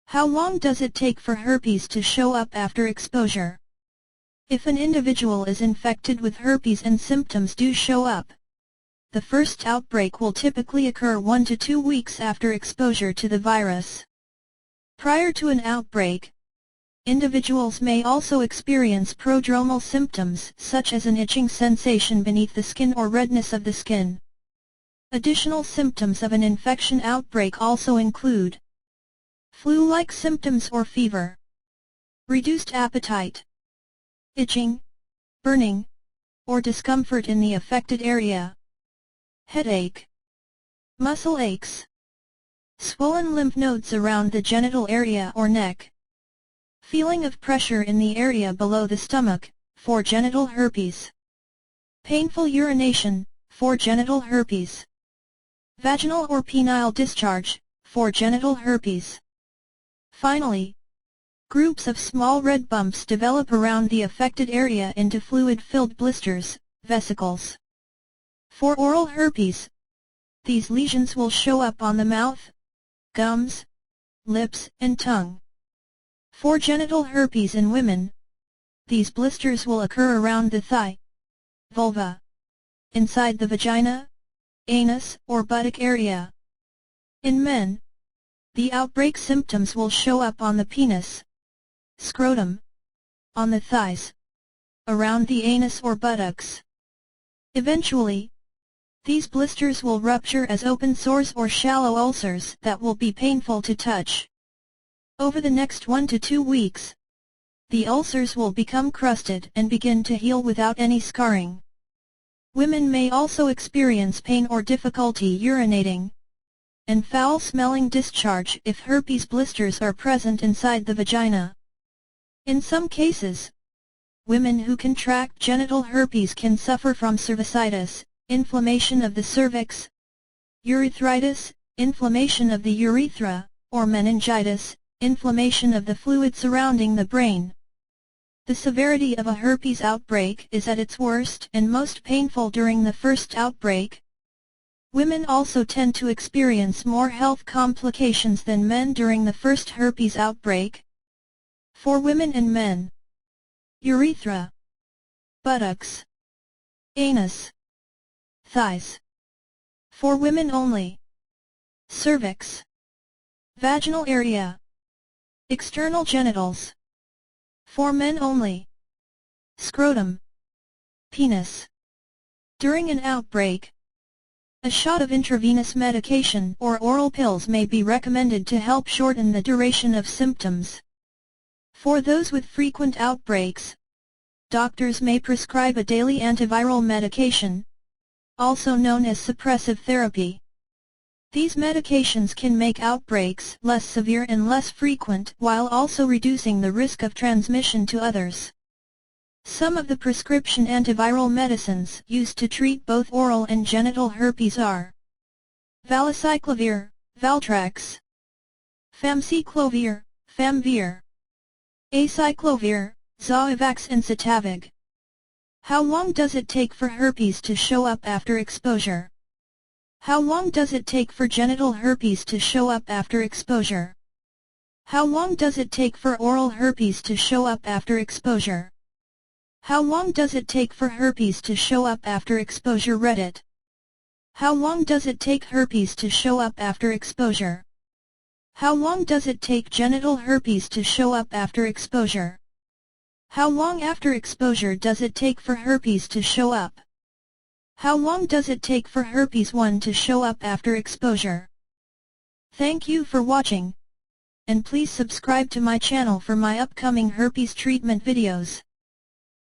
How long does it take for herpes to show up after exposure? If an individual is infected with herpes and symptoms do show up, the first outbreak will typically occur 1 to 2 weeks after exposure to the virus. Prior to an outbreak, individuals may also experience prodromal symptoms such as an itching sensation beneath the skin or redness of the skin. Additional symptoms of an infection outbreak also include flu-like symptoms or fever, reduced appetite, itching, burning, or discomfort in the affected area, headache, muscle aches, swollen lymph nodes around the genital area or neck, feeling of pressure in the area below the stomach, for genital herpes, painful urination, for genital herpes, vaginal or penile discharge, for genital herpes. Finally, groups of small red bumps develop around the affected area into fluid-filled blisters, vesicles. For oral herpes, these lesions will show up on the mouth, gums, lips, and tongue. For genital herpes in women, these blisters will occur around the thigh, vulva, inside the vagina, anus, or buttock area. In men, the outbreak symptoms will show up on the penis, scrotum, on the thighs, around the anus or buttocks. Eventually, these blisters will rupture as open sores or shallow ulcers that will be painful to touch. Over the next 1 to 2 weeks, the ulcers will become crusted and begin to heal without any scarring. Women may also experience pain or difficulty urinating, and foul-smelling discharge if herpes blisters are present inside the vagina. In some cases, women who contract genital herpes can suffer from cervicitis, inflammation of the cervix, urethritis, inflammation of the urethra, or meningitis, inflammation of the fluid surrounding the brain. The severity of a herpes outbreak is at its worst and most painful during the first outbreak. Women also tend to experience more health complications than men during the first herpes outbreak. For women and men, urethra, buttocks, anus, thighs. For women only, cervix, vaginal area, external genitals. For men only, scrotum, penis. During an outbreak, a shot of intravenous medication or oral pills may be recommended to help shorten the duration of symptoms. For those with frequent outbreaks, doctors may prescribe a daily antiviral medication, also known as suppressive therapy. These medications can make outbreaks less severe and less frequent while also reducing the risk of transmission to others. Some of the prescription antiviral medicines used to treat both oral and genital herpes are VALACYCLOVIR, VALTREX, FAMCICLOVIR, FAMVIR, acyclovir, Zolivax and Citavig. How long does it take for herpes to show up after exposure? How long does it take for genital herpes to show up after exposure? How long does it take for oral herpes to show up after exposure? How long does it take for herpes to show up after exposure? Reddit. How long does it take herpes to show up after exposure? How long does it take genital herpes to show up after exposure? How long after exposure does it take for herpes to show up? How long does it take for herpes 1 to show up after exposure? Thank you for watching, and please subscribe to my channel for my upcoming herpes treatment videos.